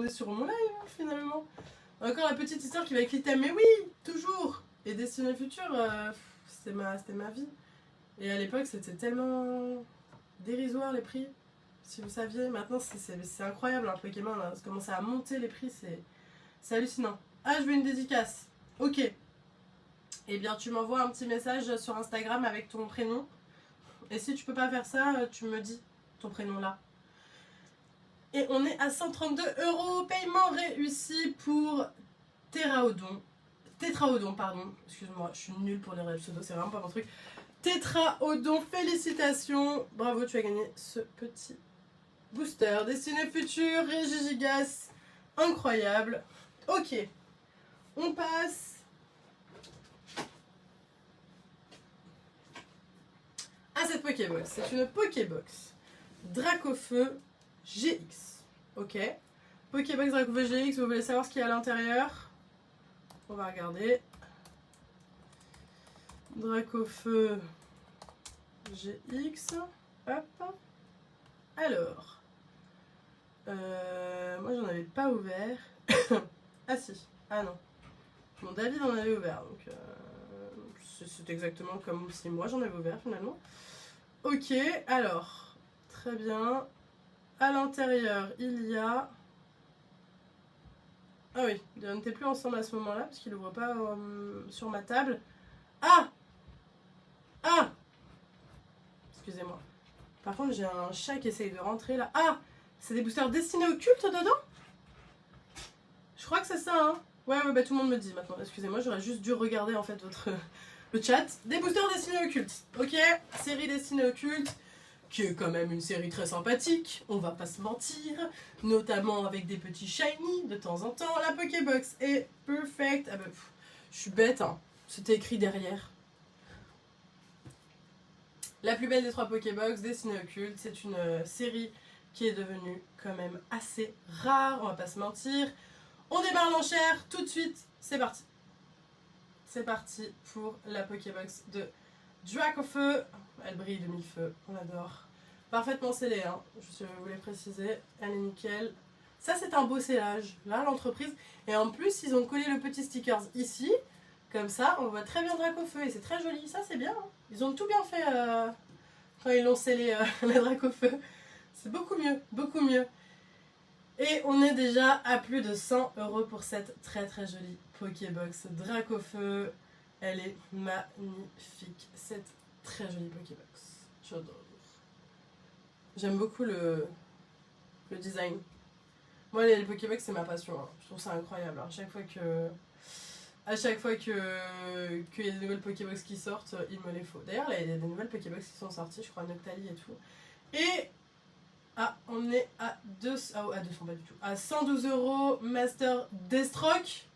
sur mon live finalement. Encore la petite histoire qui va avec l'item, mais oui, toujours. Et Destinée Future, c'était ma vie. Et à l'époque, c'était tellement dérisoire les prix. Si vous saviez, maintenant c'est incroyable hein, Pokémon, là, ça commence à monter les prix, c'est hallucinant. Ah, je veux une dédicace. Ok. Eh bien, tu m'envoies un petit message sur Instagram avec ton prénom. Et si tu peux pas faire ça, tu me dis ton prénom là. Et on est à 132 €. Paiement réussi pour Tétraodon, pardon. Excuse-moi, je suis nulle pour les rêves pseudo, c'est vraiment pas mon truc. Tétraodon, félicitations. Bravo, tu as gagné ce petit booster. Destinée Future, Régigigas. Incroyable. Ok. On passe à cette Pokébox. C'est une Pokébox Dracofeu GX. Ok. Pokébox Dracofeu GX, vous voulez savoir ce qu'il y a à l'intérieur? On va regarder. Dracofeu GX. Hop. Alors. Moi j'en avais pas ouvert. Ah si. Ah non. Bon, David en avait ouvert. Donc c'est exactement comme si moi j'en avais ouvert finalement. Ok. Alors. Très bien. À l'intérieur, il y a... Ah oui, on n'était plus ensemble à ce moment-là, parce qu'il n'ouvre pas sur ma table. Ah! Ah! Excusez-moi. Par contre, j'ai un chat qui essaye de rentrer là. Ah! C'est des boosters destinés au culte dedans? Je crois que c'est ça, hein. Ouais, bah tout le monde me dit maintenant. Excusez-moi, j'aurais juste dû regarder en fait le chat. Des boosters destinés au culte. Ok, série destinée au culte. Qui est quand même une série très sympathique, on va pas se mentir, notamment avec des petits shiny de temps en temps. La Pokébox est perfect. Ah bah, je suis bête, hein. C'était écrit derrière. La plus belle des 3 Pokébox, destinée au culte, c'est une série qui est devenue quand même assez rare, on va pas se mentir. On démarre l'enchère tout de suite, c'est parti. C'est parti pour la Pokébox de Dracofeu. Elle brille de mille feux, on adore. Parfaitement scellée, hein. Je voulais préciser, elle est nickel. Ça c'est un beau scellage, là l'entreprise. Et en plus ils ont collé le petit stickers ici. Comme ça on voit très bien Dracofeu et c'est très joli, ça c'est bien. Hein. Ils ont tout bien fait quand ils l'ont scellé la Dracofeu. C'est beaucoup mieux, beaucoup mieux. Et on est déjà à plus de 100 € pour cette très très jolie Pokébox Dracofeu. Elle est magnifique, cette très jolie Pokébox. J'adore. J'aime beaucoup le design. Moi les Pokébox c'est ma passion, hein. Je trouve ça incroyable. À chaque fois qu'il y a des nouvelles Pokébox qui sortent, il me les faut. D'ailleurs il y a des nouvelles Pokébox qui sont sorties, je crois Noctali et tout. Et on est à 200, à 200 pas du tout. À 112 € Master Deathstroke.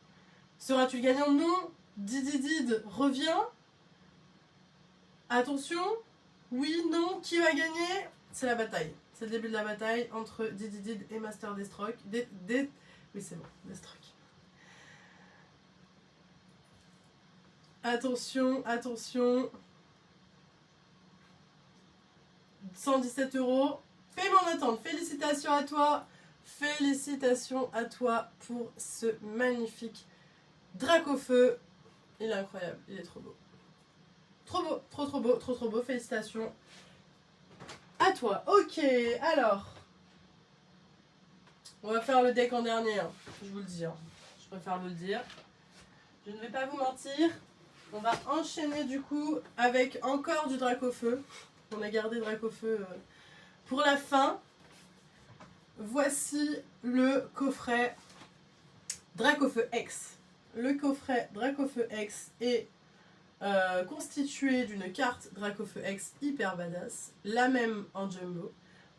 Seras-tu le gagnant? Non. Dididid revient. Attention. Oui, non. Qui va gagner? C'est la bataille. C'est le début de la bataille entre Dididid et Master Deathstroke. Oui, c'est bon. Deathstroke. Attention, attention. 117 €. Paiement en attente. Félicitations à toi. Félicitations à toi pour ce magnifique Dracofeu. Il est incroyable. Il est trop beau. Trop beau. Trop beau. Trop beau. Félicitations à toi. Ok. Alors. On va faire le deck en dernier. Hein. Je vous le dis. Hein. Je préfère vous le dire. Je ne vais pas vous mentir. On va enchaîner du coup avec encore du Dracofeu. On a gardé Dracofeu pour la fin. Voici le coffret Dracofeu X. Le coffret Dracofeu X est constitué d'une carte Dracofeu X hyper badass, la même en jumbo,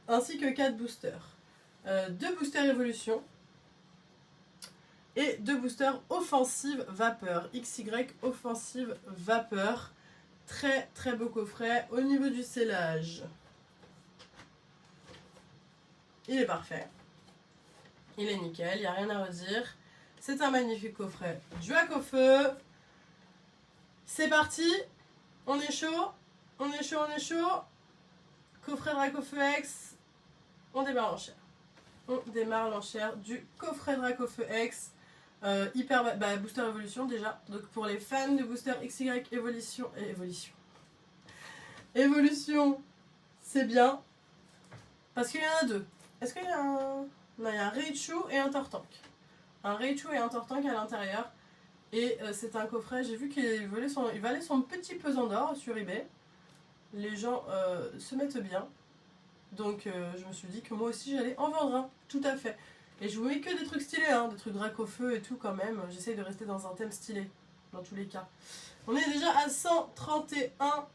ainsi que 4 boosters. 2 boosters évolution et 2 boosters offensive vapeur. XY offensive vapeur. Très très beau coffret. Au niveau du scellage, il est parfait. Il est nickel, il n'y a rien à redire. C'est un magnifique coffret Dracofeu. C'est parti. On est chaud. On est chaud. Coffret Dracofeu X. On démarre l'enchère. on démarre l'enchère du coffret Dracofeu X. Hyper Booster Evolution déjà. Donc pour les fans de Booster XY Evolution. Evolution, c'est bien. Parce qu'il y en a deux. Est-ce qu'il y a un. Non, il y a un Raichu et un Tortank. Un Raichu et un Tortank à l'intérieur. Et c'est un coffret, j'ai vu qu'il valait son petit pesant d'or sur eBay. Les gens se mettent bien. Donc je me suis dit que moi aussi j'allais en vendre un. Tout à fait. Et je vous mets que des trucs stylés, hein, des trucs Dracofeu et tout quand même. J'essaye de rester dans un thème stylé, dans tous les cas. On est déjà à 131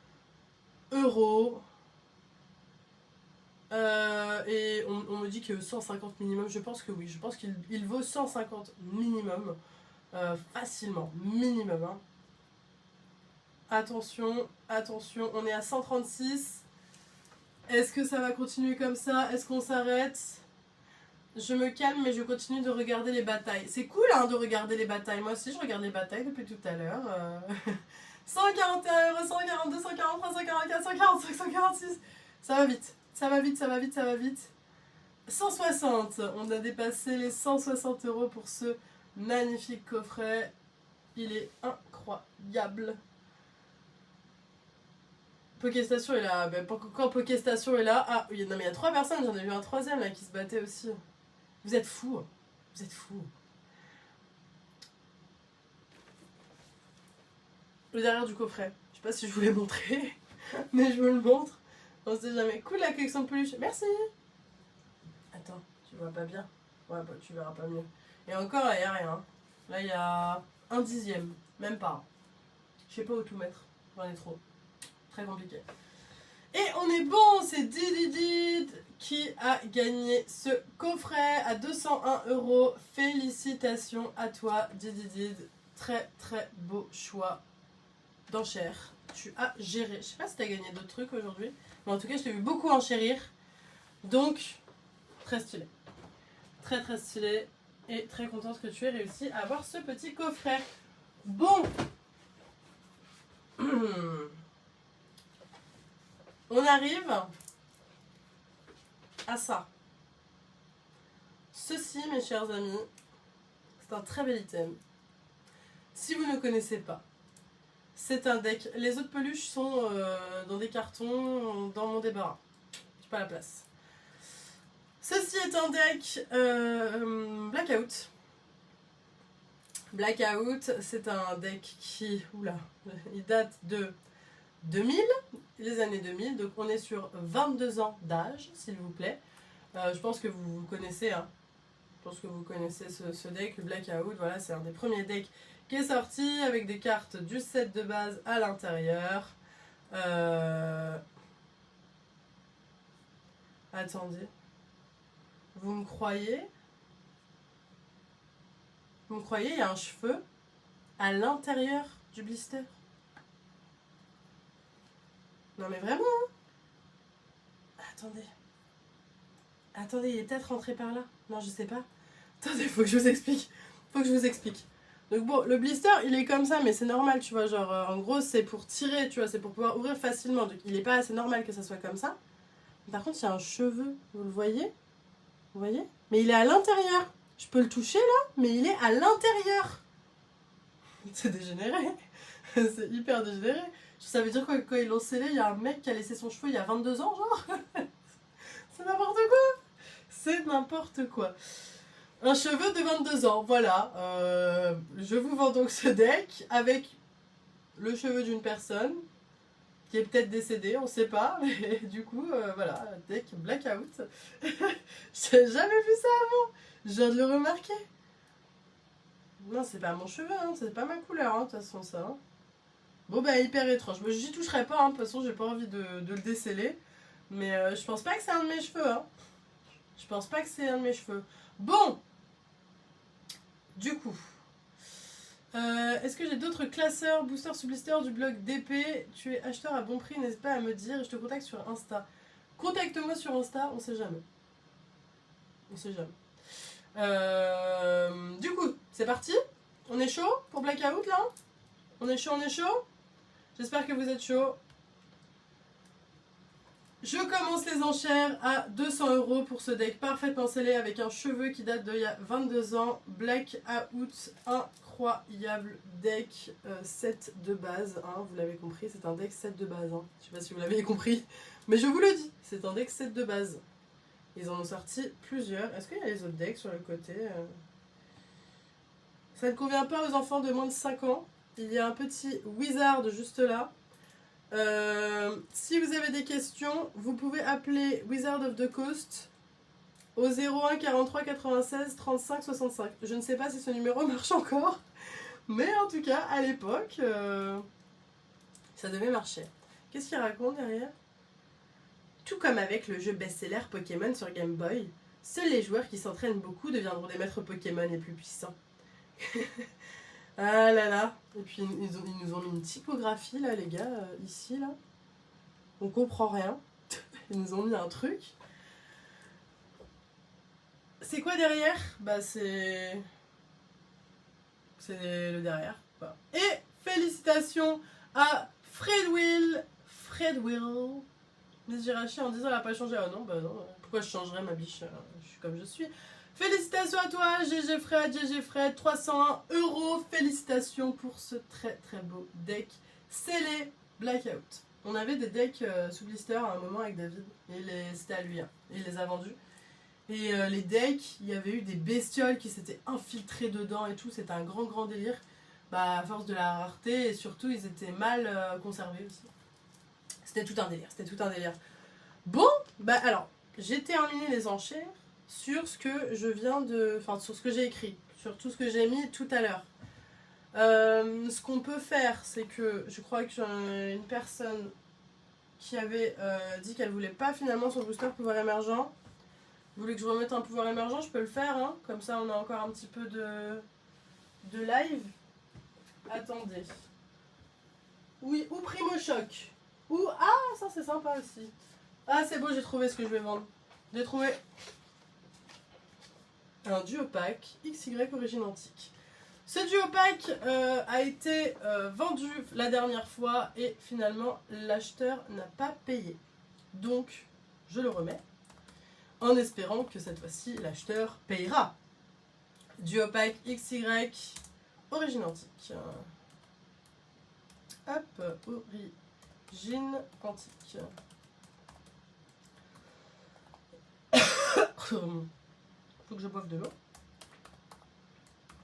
€. Et on me dit que 150 minimum, je pense que oui. Je pense qu'il vaut 150 minimum. Facilement, minimum. Hein. Attention, attention, on est à 136. Est-ce que ça va continuer comme ça? Est-ce qu'on s'arrête? Je me calme, mais je continue de regarder les batailles. C'est cool hein, de regarder les batailles. Moi aussi, je regarde les batailles depuis tout à l'heure. 141 €, 142, 143, 144, 145, 146. Ça va vite. Ça va vite, ça va vite, ça va vite. 160. On a dépassé les 160 € pour ce magnifique coffret. Il est incroyable. Pokéstation est là. Ben, quand Pokéstation est là. Ah, non, mais il y a 3 personnes. J'en ai vu un troisième là qui se battait aussi. Vous êtes fous. Vous êtes fous. Le derrière du coffret. Je sais pas si je vous l'ai montré, mais je vous le montre. On sait jamais. Cool la collection de peluches. Merci. Attends, tu vois pas bien. Ouais, bah tu verras pas mieux. Et encore, là, il n'y a rien. Là, il y a un dixième. Même pas. Je sais pas où tout mettre. J'en ai trop. Très compliqué. Et on est bon, c'est Dididid qui a gagné ce coffret à 201 €. Félicitations à toi, Dididid. Très très beau choix d'enchère. Tu as géré. Je sais pas si tu as gagné d'autres trucs aujourd'hui, mais en tout cas, je t'ai vu beaucoup enchérir. Donc, très stylé. Très très stylé. Et très contente que tu aies réussi à avoir ce petit coffret. Bon. On arrive à ça. Ceci, mes chers amis, c'est un très bel item. Si vous ne connaissez pas, c'est un deck. Les autres peluches sont dans des cartons, dans mon débarras. J'ai pas la place. Ceci est un deck Blackout. Blackout, c'est un deck qui, oula, il date de 2000, les années 2000, donc on est sur 22 ans d'âge, s'il vous plaît. Je pense que vous connaissez, hein. Je pense que vous connaissez ce deck, le Blackout. Voilà, c'est un des premiers decks qui est sorti avec des cartes du set de base à l'intérieur. Attendez. Vous me croyez? Vous me croyez, il y a un cheveu à l'intérieur du blister? Non mais vraiment hein. Attendez. Attendez, il est peut-être rentré par là. Non, je sais pas. Attendez, faut que je vous explique. Faut que je vous explique. Donc bon, le blister, il est comme ça, mais c'est normal, tu vois. Genre, en gros, c'est pour tirer, tu vois. C'est pour pouvoir ouvrir facilement. Donc, il est pas assez normal que ça soit comme ça. Par contre, il y a un cheveu. Vous le voyez? Vous voyez? Mais il est à l'intérieur. Je peux le toucher, là, mais il est à l'intérieur. C'est dégénéré. C'est hyper dégénéré. Ça veut dire quoi, quand ils l'ont scellé, il y a un mec qui a laissé son cheveu il y a 22 ans, genre? C'est n'importe quoi. C'est n'importe quoi. Un cheveu de 22 ans, voilà. Je vous vends donc ce deck avec le cheveu d'une personne qui est peut-être décédée, on sait pas. Mais du coup, voilà, deck Blackout. J'ai jamais vu ça avant. Je viens de le remarquer. Non, c'est pas mon cheveu, hein. C'est pas ma couleur, hein, de toute façon, ça. Hein. Bon, bah, hyper étrange. Moi, j'y toucherai pas, hein. De toute façon, j'ai pas envie de le déceler. Mais je pense pas que c'est un de mes cheveux, hein. Je pense pas que c'est un de mes cheveux. Bon. Du coup. Est-ce que j'ai d'autres classeurs, boosters, sub-blisters du blog DP? Tu es acheteur à bon prix, n'hésite pas à me dire. Je te contacte sur Insta. Contacte-moi sur Insta, on sait jamais. On sait jamais. Du coup, c'est parti. On est chaud pour Blackout là? On est chaud, on est chaud? J'espère que vous êtes chaud. Je commence les enchères à 200 € pour ce deck parfaitement scellé avec un cheveu qui date d'il y a 22 ans. Black Out, incroyable deck 7 de base. Hein, vous l'avez compris, c'est un deck 7 de base. Hein. Je sais pas si vous l'avez compris, mais je vous le dis, c'est un deck 7 de base. Ils en ont sorti plusieurs. Est-ce qu'il y a les autres decks sur le côté Ça ne convient pas aux enfants de moins de 5 ans. Il y a un petit wizard juste là. Si vous avez des questions, vous pouvez appeler Wizard of the Coast au 01 43 96 35 65. Je ne sais pas si ce numéro marche encore, mais en tout cas, à l'époque, ça devait marcher. Qu'est-ce qu'il raconte derrière? Tout comme avec le jeu best-seller Pokémon sur Game Boy, seuls les joueurs qui s'entraînent beaucoup deviendront des maîtres Pokémon les plus puissants. Ah là là. Et puis ils nous ont mis une typographie là les gars, ici là. On comprend rien. Ils nous ont mis un truc. C'est quoi derrière? Bah c'est le derrière. Voilà. Et félicitations à Fred Will. Mais j'ai raché en disant elle a pas changé. Ah non, bah non. Pourquoi je changerais ma biche? Je suis comme je suis. Félicitations à toi, GG Fred, 301 €. Félicitations pour ce très très beau deck scellé Blackout. On avait des decks sous blister à un moment avec David, et c'était à lui, hein. Il les a vendus. Et les decks, il y avait eu des bestioles qui s'étaient infiltrées dedans et tout, c'était un grand délire. Bah, à force de la rareté, et surtout ils étaient mal conservés aussi. C'était tout un délire. Bon, bah alors, j'ai terminé les enchères sur ce que je viens de... Enfin, sur ce que j'ai écrit, sur tout ce que j'ai mis tout à l'heure. Ce qu'on peut faire, c'est que je crois que une personne qui avait dit qu'elle voulait pas finalement son booster pouvoir émergent. Vous voulez que je remette un pouvoir émergent, je peux le faire, hein. Comme ça on a encore un petit peu de live. Attendez. Oui, ou Primo Choc. Ou... Ah, ça c'est sympa aussi. Ah, c'est beau, j'ai trouvé ce que je vais vendre. J'ai trouvé un duo-pack XY origine antique. Ce duo-pack a été vendu la dernière fois et finalement l'acheteur n'a pas payé. Donc, je le remets en espérant que cette fois-ci l'acheteur payera. Duo-pack XY origine antique. Hop, origine antique. Faut que je boive de l'eau.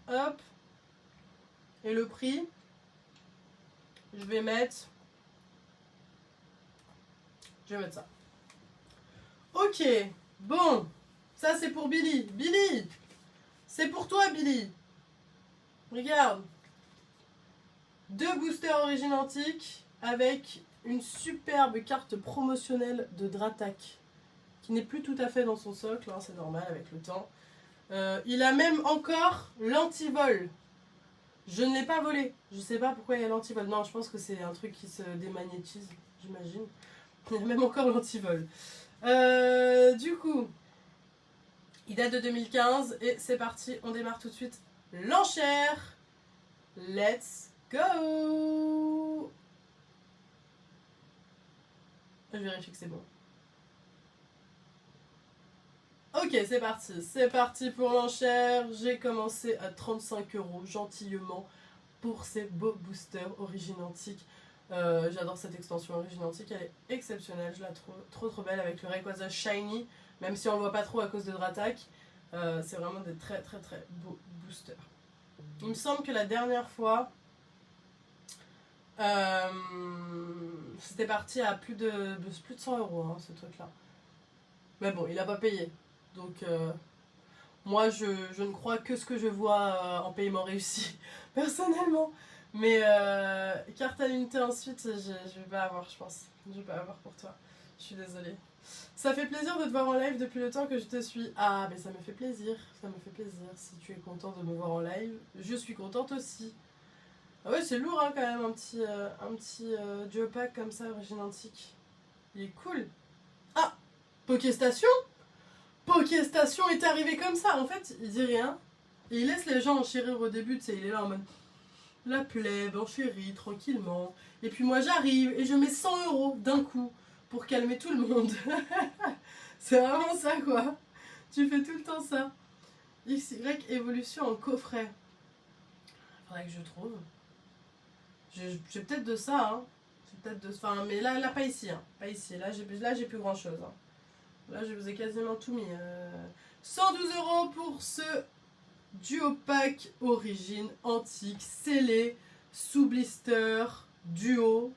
Hop. Et le prix, je vais mettre ça. Ok, bon. Ça c'est pour Billy. Billy, c'est pour toi Billy. Regarde. 2 boosters origine antique avec une superbe carte promotionnelle de Dratak qui n'est plus tout à fait dans son socle, hein, c'est normal avec le temps. Il a même encore l'antivol. Je ne l'ai pas volé. Je sais pas pourquoi il y a l'antivol. Non, je pense que c'est un truc qui se démagnétise, j'imagine. Il y a même encore l'antivol. Du coup, il date de 2015 et c'est parti, on démarre tout de suite l'enchère. Let's go! Je vérifie que c'est bon. Ok, c'est parti pour l'enchère. J'ai commencé à 35 € gentillement pour ces beaux boosters origine antique. J'adore cette extension origine antique, elle est exceptionnelle, je la trouve trop belle avec le Rayquaza Shiny, même si on le voit pas trop à cause de Dratak. C'est vraiment des très beaux boosters. Il me semble que la dernière fois, c'était parti à plus de 100 € hein, ce truc là. Mais bon, il a pas payé. Donc moi je ne crois que ce que je vois en paiement réussi, personnellement. Mais carte à l'unité ensuite, je vais pas avoir, je pense. Je vais pas avoir pour toi. Je suis désolée. Ça fait plaisir de te voir en live depuis le temps que je te suis. Ah, mais ça me fait plaisir. Ça me fait plaisir. Si tu es content de me voir en live, je suis contente aussi. Ah ouais, c'est lourd hein, quand même, un petit duo-pack comme ça, origine antique. Il est cool. Ah, Pokéstation Pokéstation est arrivé comme ça. En fait, il dit rien. Et il laisse les gens enchérir au début, tu sais, il est là en mode... La plèbe, enchérie, tranquillement. Et puis moi j'arrive et je mets 100 € d'un coup pour calmer tout le monde. C'est vraiment ça, quoi. Tu fais tout le temps ça. XY évolution en coffret. Faudrait que je trouve. J'ai peut-être de ça, hein. J'ai peut-être de... Enfin, mais là pas ici, hein. Pas ici. Là, j'ai plus grand-chose, hein. Là, je vous ai quasiment tout mis. 112 € pour ce duo pack origine antique, scellé, sous blister, duo.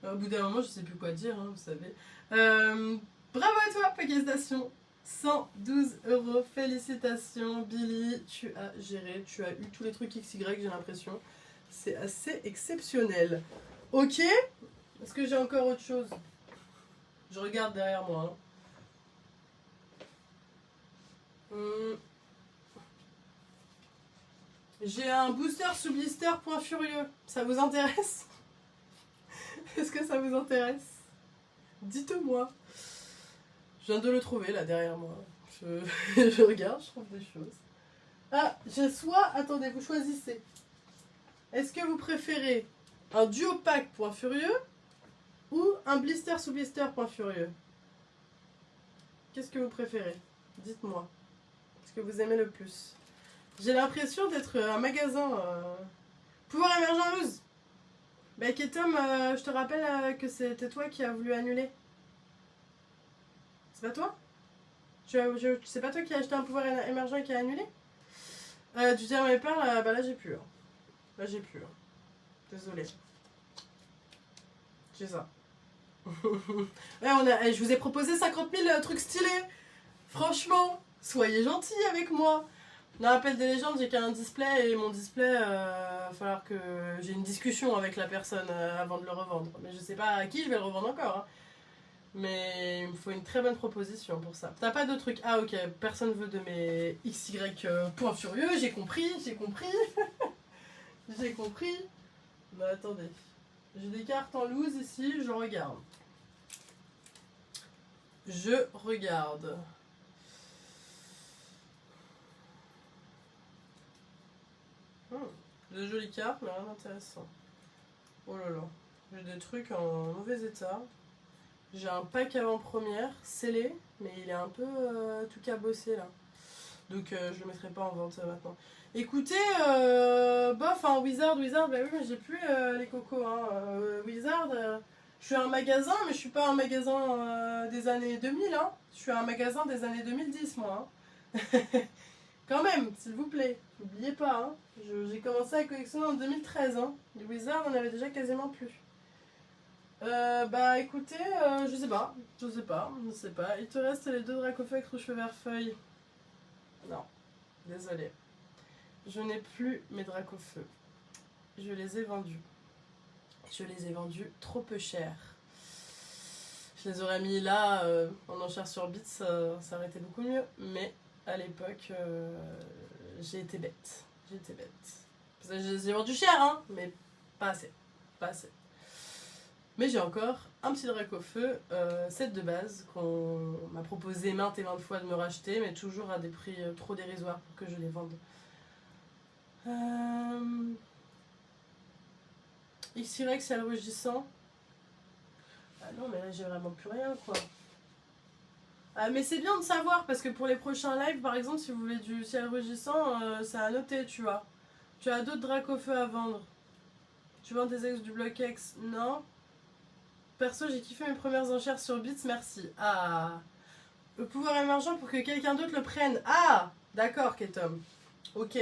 Au bout d'un moment, je sais plus quoi dire, hein, vous savez. Bravo à toi, Paquestation. 112 €, félicitations Billy, tu as géré, tu as eu tous les trucs XY, j'ai l'impression. C'est assez exceptionnel. Ok, est-ce que j'ai encore autre chose? Je regarde derrière moi. Hein. J'ai un booster sous blister point furieux. Ça vous intéresse? Est-ce que ça vous intéresse? Dites-moi. Je viens de le trouver là derrière moi. Je regarde, je trouve des choses. Ah, j'ai soit... Attendez, vous choisissez. Est-ce que vous préférez un duo pack point furieux ou un blister sous blister point furieux? Qu'est-ce que vous préférez? Dites-moi. Ce que vous aimez le plus. J'ai l'impression d'être un magasin. Pouvoir émergent loose. Bah, Ketom, je te rappelle que c'était toi qui as voulu annuler. C'est pas toi? C'est pas toi qui as acheté un pouvoir émergent et qui a annulé? Tu dis à mes pères, bah là j'ai plus. Hein. Là j'ai plus. Hein. Désolée. J'ai ça. Ouais, je vous ai proposé 50 000 trucs stylés. Franchement, soyez gentils avec moi. Dans l'appel des légendes, j'ai qu'un display et mon display, va falloir que j'ai une discussion avec la personne avant de le revendre. Mais je sais pas à qui je vais le revendre encore. Hein. Mais il me faut une très bonne proposition pour ça. T'as pas de truc? Ah ok, personne veut de mes XY points furieux, j'ai compris. J'ai compris. Mais attendez, j'ai des cartes en loose ici, je regarde. De jolies cartes, mais rien d'intéressant. Oh là là, j'ai des trucs en mauvais état. J'ai un pack avant-première, scellé, mais il est un peu tout cabossé là. Donc je le mettrai pas en vente maintenant. Écoutez, bof, hein, Wizard, bah oui, mais j'ai plus les cocos. Hein. Wizard, je suis un magasin, mais je suis pas un magasin des années 2000. Hein. Je suis un magasin des années 2010, moi. Hein. Quand même, s'il vous plaît, n'oubliez pas. Hein. J'ai commencé à collectionner en 2013. Hein. Les Wizards, on avait déjà quasiment plus. Bah écoutez, je sais pas. Il te reste les 2 Dracofeu avec rouge feu vert feuille. Non, désolé. Je n'ai plus mes Dracofeu. Je les ai vendus. Je les ai vendus trop peu cher. Je les aurais mis là en enchère sur Bits, ça aurait été beaucoup mieux. Mais à l'époque, j'ai été bête. Je les ai vendus cher, hein, mais pas assez. Mais j'ai encore un petit Dracofeu, set de base, qu'on m'a proposé maintes et maintes fois de me racheter, mais toujours à des prix trop dérisoires pour que je les vende. XY, c'est rugissant. Ah non, mais là j'ai vraiment plus rien, quoi. Ah, mais c'est bien de savoir, parce que pour les prochains lives, par exemple, si vous voulez du ciel rugissant, c'est à noter, tu vois. Tu as d'autres Dracofeu à vendre. Tu vends des ex du bloc X? Non. Perso, j'ai kiffé mes premières enchères sur Bits, merci. Ah. Le pouvoir émergent pour que quelqu'un d'autre le prenne. Ah. D'accord, Ketom. Ok.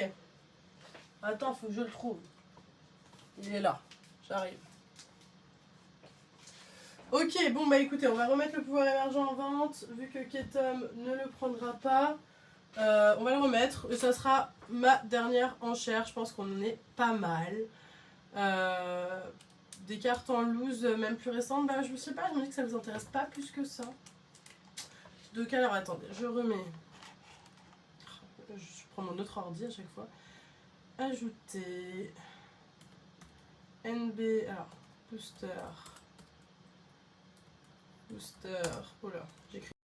Attends, faut que je le trouve. Il est là. J'arrive. Ok, bon bah écoutez, on va remettre le pouvoir émergent en vente, vu que Ketom ne le prendra pas. On va le remettre, et ça sera ma dernière enchère, je pense qu'on en est pas mal. Des cartes en loose, même plus récentes, bah je sais pas, je me dis que ça vous intéresse pas plus que ça. Donc alors attendez, je remets... Je prends mon autre ordi à chaque fois. Ajouter... NB... Alors, booster... Oh là, j'écris